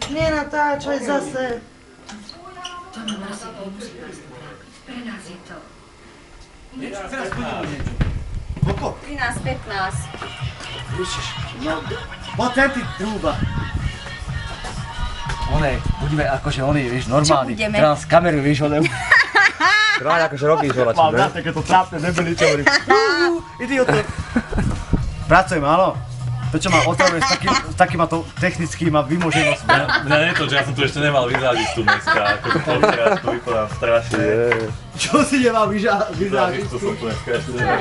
Nenatáčaj zase. To ma mrzí, musím nás porák. Pre nás je to. Teraz budeme niečo. Koľko? 13-15. Ježiš. No, poď sem ty trúba. Budeme akože vieš, normálni. Čo budeme? Teraz kameru, vieš, Rád akože robíš volačo, mám ne? na takéto trápne nebili, čo hovorím. Idioto. Pracujem, áno. To, čo ma otravuje s takýmato technickými vymoženosť. Mňa nie to, že ja som tu ešte nemal vyzádiť tu dneska, ako to teraz to vypadám strašne. Čo si nemal vyzádiť? Vyzádiť som tu dneska ešte nemal.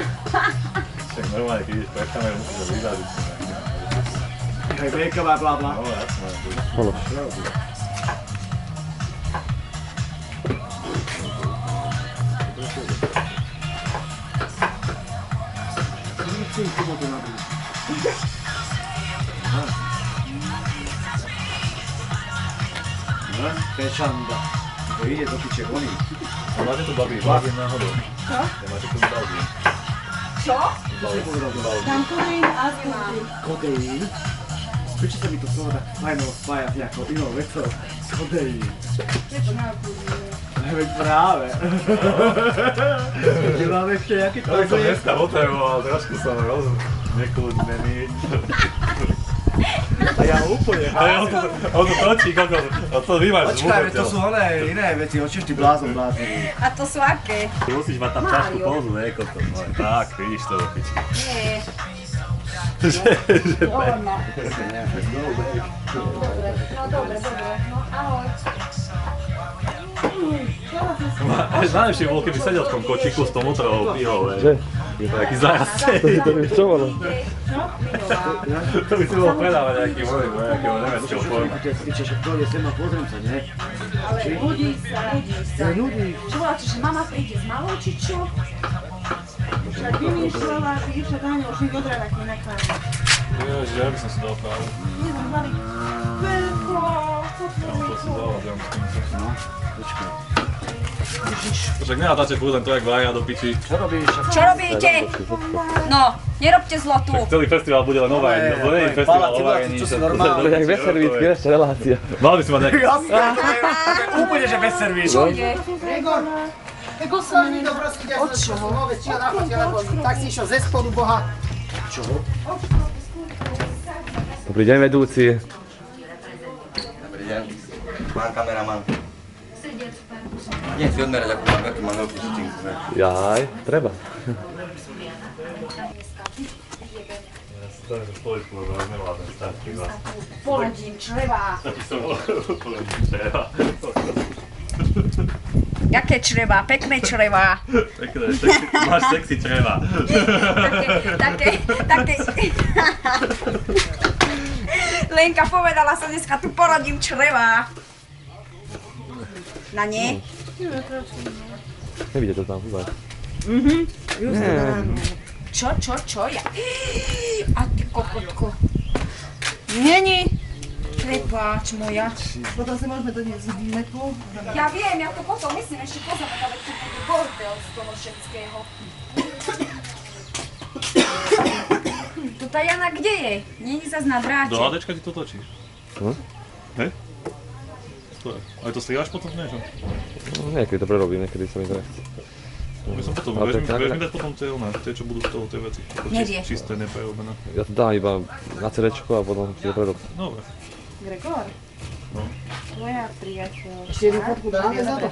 Však normálne, keď ideš pre kameru, musíš to vyzádiť. Hej, breaková, blabla. No, jasné. Hološ. Pečanda. To ide do piče voní. A máte tu babí náhodou? Čo? Máte tu babí? Čo? Tam kodeín a skúsim. Kodeín? Prečo sa mi to slovo tak fajno spája s nejakou inou vecou? Kodeín. Prečo nákudíme? Veď práve. Nemáme ešte nejaký Ja som dneska otreboval, trošku som nekľudnený. A ja úplne. On to točí, to vy máš Počkaj, to sú iné veci, očiš ty blázon blázon. A to sú aké? Musíš mať tam ťažkú pózu, ne, koto. Tak, vidíš to do piči. Nie. Dohodná. No dobre. No ahoj. Najlepšie bol, keby sedel v tom kočiku s tou motrovou pihou, Že? taký zajazdej. To by čo bolo? To by si bol predávať nejakého nemeckého forma. Že pôjde sem a pozriem sa, ne? Ale nudí sa. Nudí. Čo voláte, že mama príde s malou, či čo? Však vymýšľala, však Áňa už ich od rána k nenecháme. Ježiš, ja by som si dal právu. Jeden malý. Veľko, To si dal, že No, počkaj. však nenatáčaj furt len to, jak vaja do piči. Čo robíš? Čo robíte? No, nerobte zlo tu. Tak celý festival bude len o vajení, to nie je festival o vajení. Čo si normálne? To je jak bez servítky, ešte relácia. Mal by si mať nejaký... Úplne, že bez servíš. Čo ide? Ego sa mi do prosím ťa z nové čiel lebo tak si išiel ze spodu Boha. Čoho? Dobrý deň, vedúci. Dobrý deň, pán kameraman. Nie si odmerať, ako mám veľký veľký šuting. Jaj, treba. To je to stoličku, lebo ja nevládem stať pri vás. Porodím čreva. Taký som porodím čreva. Jaké čreva? Pekné čreva. Pekné, máš sexy čreva. Také. Lenka povedala sa dneska, tu porodím čreva. Na ne? Nevidíte to tam, vôbec. Čo? Ja... A ty kokotko. Není. Prepáč moja. Potom si môžeme doniesť z metu. Ja viem, ja to potom myslím ešte pozapakávať, tu bude bordel z toho všetkého. To tá Jana kde je? Není zas na dráte. Do HDčka ti to točíš? Hej? Ale to strieľaš potom niečo? No, niekedy to prerobím, niekedy sa mi to nechce. My som potom, Ale vieš tak- mi dať potom tie, čo budú z toho tie veci. Nevie. Čisté, neprerobené. Ja to dám iba na CD-čko a potom si to prerobím. Dobre. Gregor? No. Tvoja priateľka. Ešte jednu fotku dáme za to.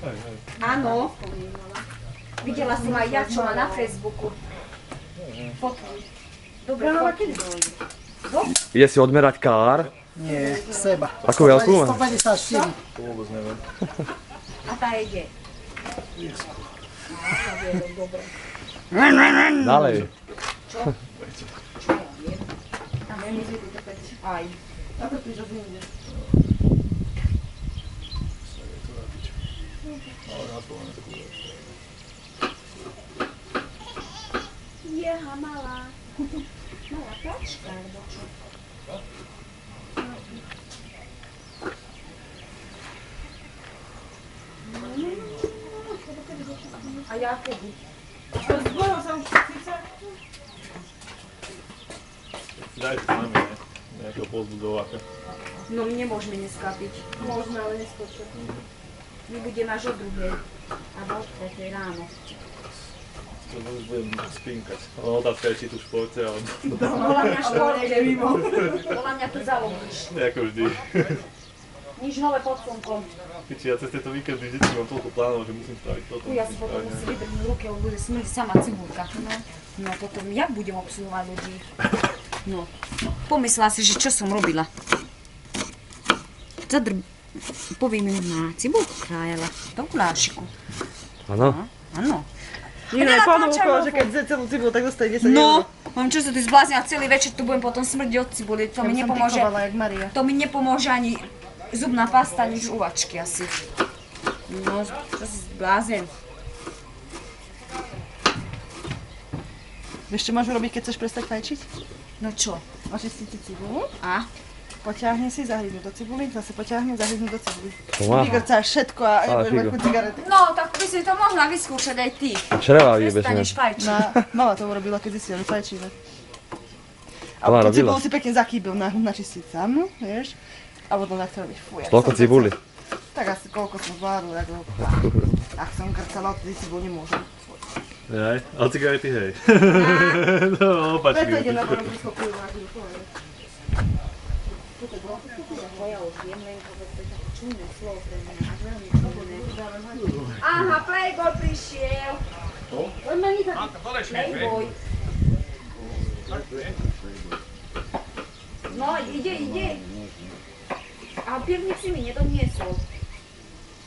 Hej. Áno. Videla som aj ja, čo má na Facebooku. Fotky. Dobre, fotky. Ide si odmerať kár. Nie, seba. Akú veľkú má? 154. To vôbec neviem. A tá je kde? Ďalej. Aj. Jeha, malá. Malá kačka, alebo čo? A ja kedy? Zbojil sa už síce. Dajte sa na mňa, nejakého pozbudováka. No my nemôžeme dneska piť. Môžeme, ale neskôr. My budeme až o 2:00. Alebo o 3:00 ráno. To už budem spinkať. No otázka je, či tu v športe, alebo... Podľa mňa športe mimo. Podľa mňa to zalobíš. Ako vždy. Nič nové pod slnkom. Piči, ja cez tieto víkendy vždycky mám toľko plánov, že musím spraviť toto. Ja si potom musím vydrhnúť ruky, lebo bude smrť sama cibulka. No potom, jak budem obsluhovať ľudí? No, pomyslela si, že čo som robila. Poviem im na cibulku krájala, do gulášiku. Áno. Áno. Nina je ponovko, že keď zje celú cibulu, tak dostane 10 No, eur. mám čo sa ty zbláznila celý večer, tu budem potom smrť od cibuly. To mi nepomôže. Jak Maria. To mi nepomôže ani zubná pasta, ani žuvačky asi. No, to si zblázen. Vieš, čo máš urobiť, keď chceš prestať fajčiť? No čo? Očistiť si cibulu, A? poťahne si, zahryznúť do cibuly, zase poťahne, zahryznúť do cibuly. Pomáha. Vygrcáš všetko a Ale budeš figo. mať chuť cigarety. No, tak by si to mohla vyskúšať aj ty. Čreva vybežne. Prestaneš fajčiť. Mama to urobila, keď zistila, že fajčíme. A Ona tú robila. cibulu si pekne zakýbil načistiť sám, vieš? A potom tak to robíš, fuj. Toľko cibuli. Tak asi koľko som zvládol, jak dlho. Ak som grcala, odtedy cibulu nemôžem. Jaj, ale cigarety hej. No, opačky. Preto ide na boromku schopujú na chvíľu. Ja už viem, len povedz, to je také čudné slovo pre mňa, až veľmi čudné. Aha, Playboy prišiel. Playboy. No, ide. A pivník si mi nedoniesol.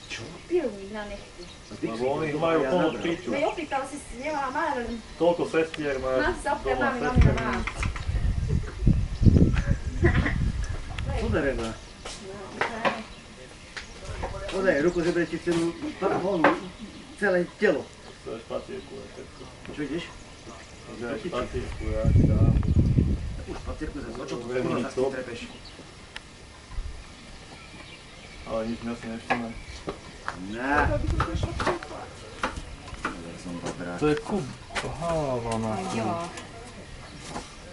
Čo? Pivník na nechty. Lebo oni majú plno piču. Veď opýtal si, nemala Marlen. Toľko sestier máš. Nás sa opýtal, doma máme sestier. na. Podareba. Podaj, ruku zebre ti celú, celé telo. To je špatierku, je všetko. Čo ideš? To je špatierku, ja ti dám. Už patierku za to, čo tu Budem nič, tak to. trepeš. Ale nič mi asi nevšimne. Ne. Som dobrá. To je kub. Hovana.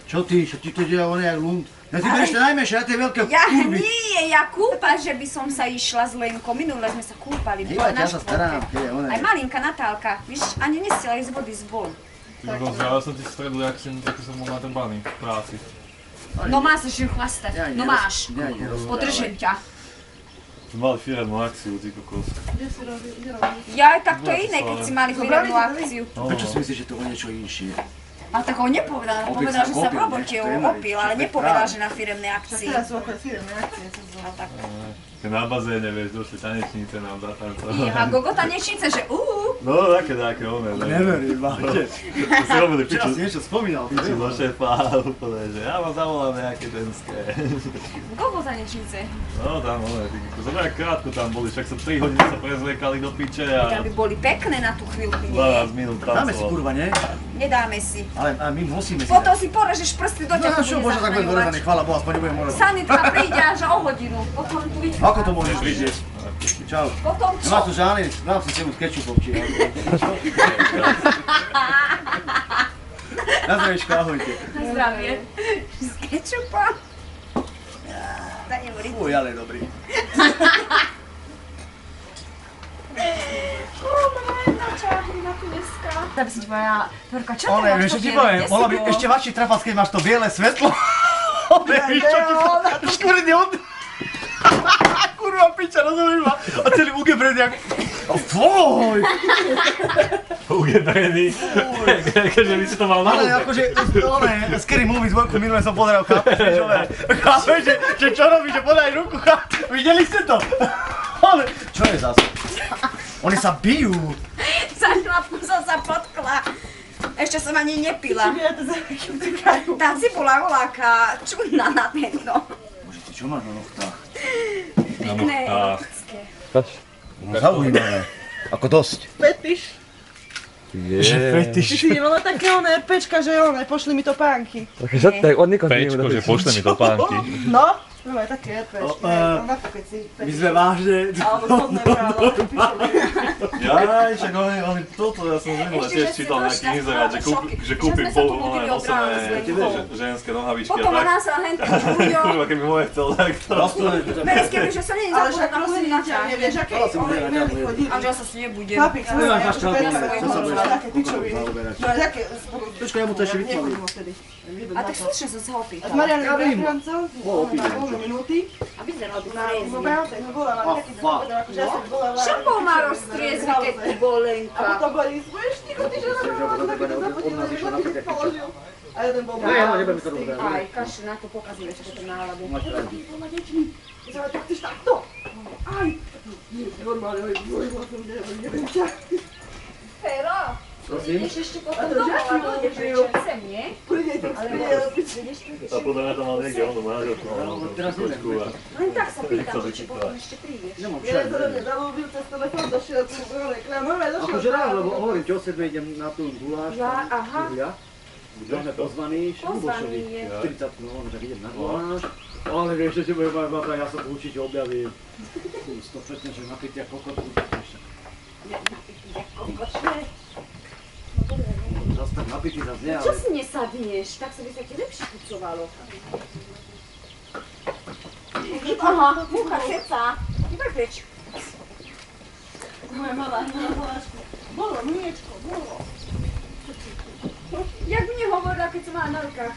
Čo ty to deje on jak lund? Ja ty budeš najmenšie na tie veľké Ja kurvy. nie, ja kúpať, že by som sa išla s Lenkou. Minule sme sa kúpali. Dívajte, ja na sa starám, škôlke. keď je ona. Aj malinka Natálka, víš, ani nestiela ísť z vody z bol. Ja som ti v stredu, jak som bol na ten baník v práci. No máš ešte ju chlastať, no máš. Podržím ťa. Sme mali firemnú akciu, ty kokos. Ja aj tak to je iné, keď si mali firemnú akciu. Prečo si myslíš, že to o niečo inšie? A tak ho nepovedal, Opil povedal, sa, že sa v opil, robote to je na opil, reči, ale to je nepovedal, práve. že na firemnej akcii. Teraz sú ako firemné akcie. No tak. Keď na bazéne, vieš, došli tanečnice nám zatancovali. A Gogo tanečnice, že No, také, one. Neverím, máte. To si robili Včera piču. si niečo spomínal. Piču do šéfa, úplne, že ja vám zavolám nejaké ženské. Gogo tanečnice. No, tam, ty kokos. Zober, jak krátko tam boli, však sa 3 hodiny sa prezliekali do piče a Aby boli pekné na tú chvíľku, nie? 12 minút Dáme si tancoval. kurva, nie? Nedáme si. Ale my musíme si Potom si porežeš prsty do ťa, No čo, možno tak budem dorezaný, chvála Bohu, aspoň nebudem môžem. Sanitka príde až o hodinu. Potom tu vidíš. Ako to môžeš vidieť? Čau. Potom čo? Nemá tu žádný, dám si celu s kečupom, či Na zdravíčko, ahojte. Na zdravie. S kečupom. Dajem rybu. Uj, ale dobrý. Tak by si ti povedala, Torka, čo ty Ole, máš vieš, to čo ti biele? poviem, Kde si mohla by bol? ešte vaši trafas, keď máš to biele svetlo. Ole, víš, čo ti to škvrne od... Kurva, piča, rozumiem ma. A celý ugebred jak... Foj! Ugebrený. Keďže by si to mal na Ale ľudia. akože, one, Scary Movie dvojku minule som pozeral, chápeš, že čo robí, že podaj ruku, videli ste to? Ale, čo je zase? Oni sa bijú. Za chlapku som sa potkla. Ešte som ani nepila. Ja to zakývkajú. Tá cibula voláka čudná na tento. Bože, ty čo máš na nohtách? Na Pekné, nohtách. erotické. Kač. No zaujímavé. Ako dosť. Fetiš. Fetiš. Ty si nemala také oné RPčka, že oné, pošli mi to pánky. Takže tak od nikoho Pečko, že pošle mi to pánky. No, No aj také EPčky, napríklad si... My sme vážne... Alebo spodné právo, pičoviny. Jaj, však oni toto, ja som minule tiež čítal nejaký inzerát, že kúpim ženské nohavičky a Potom tak. nás a hentý ľuďom. Kurva, keby moje chcel, tak to... Merecké, že sa nie Ale však zapúdať na prosím, chvíľu na ťa. nevieš, aké oni chodili. A že ja sa si nebudem. Chlapík, Máš váš chlapík, čo sa budeš také pičoviny. No a jaké... Počkaj, ja mu to ešte vytvorím. Nechodím vtedy. A tak slušne som sa ho A s pýtala. Marianem Bratrancom, na polnú minúty, A vyzeral by na friezny. mobilte sme volávali, taký sme povedali, akože ja som volávali. Čo pomároš striezvy, keď tu bol A Lenka? potom boli, budeš ticho, ty že na to taký položil. A jeden bol Aj, kaši na to pokazím ešte tú náladu. dvoma deťmi. Ja tak chceš takto? Aj! Normálne, neviem ťa. Fero, ideš ešte potom to domov žiačky a bolo ideš príjel. večer sem, nie? Prídejte, A podľa mňa to mal niekde, ono manželku, počku a... Len tak sa pýtam, či potom ešte prídeš. jeden to do mňa zalúbil cez telefón, došiel tu, došiel Akože rád, lebo hovorím, čo o sebe idem na tú guláš, Ja, aha. kde sme pozvaní, Pozvaný je. 40 no, tak idem na guláš. Ale vieš, že budem mať ja sa určite objavím. 100%, že napitia kokotku. Zas tak napitý zase nie, Čo ale... si nesadneš? Tak sa by sa ti lepšie pucovalo. Aha, mucha ceca. Iba preč. Moja malá, bolo, mliečko, bolo. Jak mi nehovorila, keď som mala na rukách.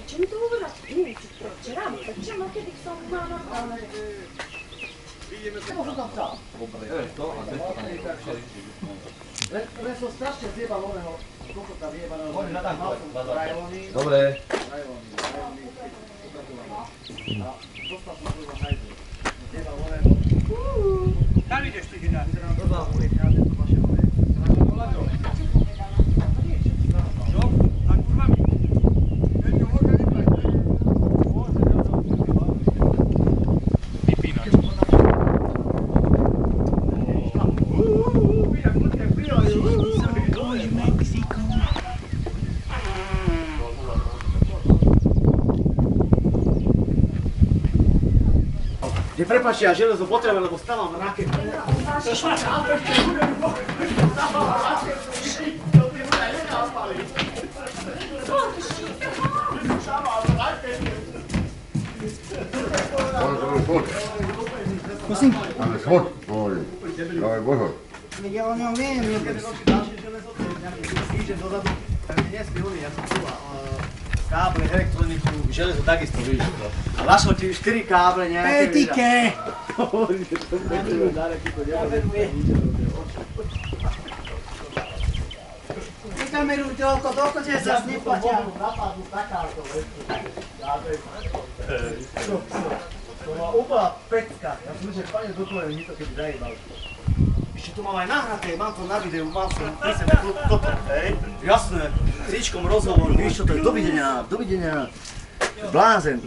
Čo mi to hovorila? Neviem, či to včera, čo ma kedy som mala na rukách. Len som strašne zjebal oného, koľko tam jebaného. Mal som rajlony. Dobre. A dostal som svojho hajdu. Zjebal oného. Tam ideš ty, Gina. Do dva uliek, ja to vaše oné. Čo? Tak kurva mi. Prepáčte, ja železo potrebujem, lebo stávam raketu. Prosím? Ale schod, pohodě. Ale pozor. Ja o ňom viem, Keď nosí ďalšie železo, to je nejaký týždeň dozadu, tak mi dnes hovorí, ja som čula káble, elektroniku, železo takisto, vidíš to. A našlo ti 4 káble nejaké, Petike! Hovorí, že to bude dárek, to nebude. Vykameruj toľko, že sa neplatia. Napadnú takáto, to má úplná pecka. Ja som myslel, že pane dokole, mi to keby zajebal. Ešte to mám aj nahraté, mám to na videu, mám som pri sebe toto, hej? Jasné, s Ríčkom rozhovor, víš čo, to je dovidenia, blázen.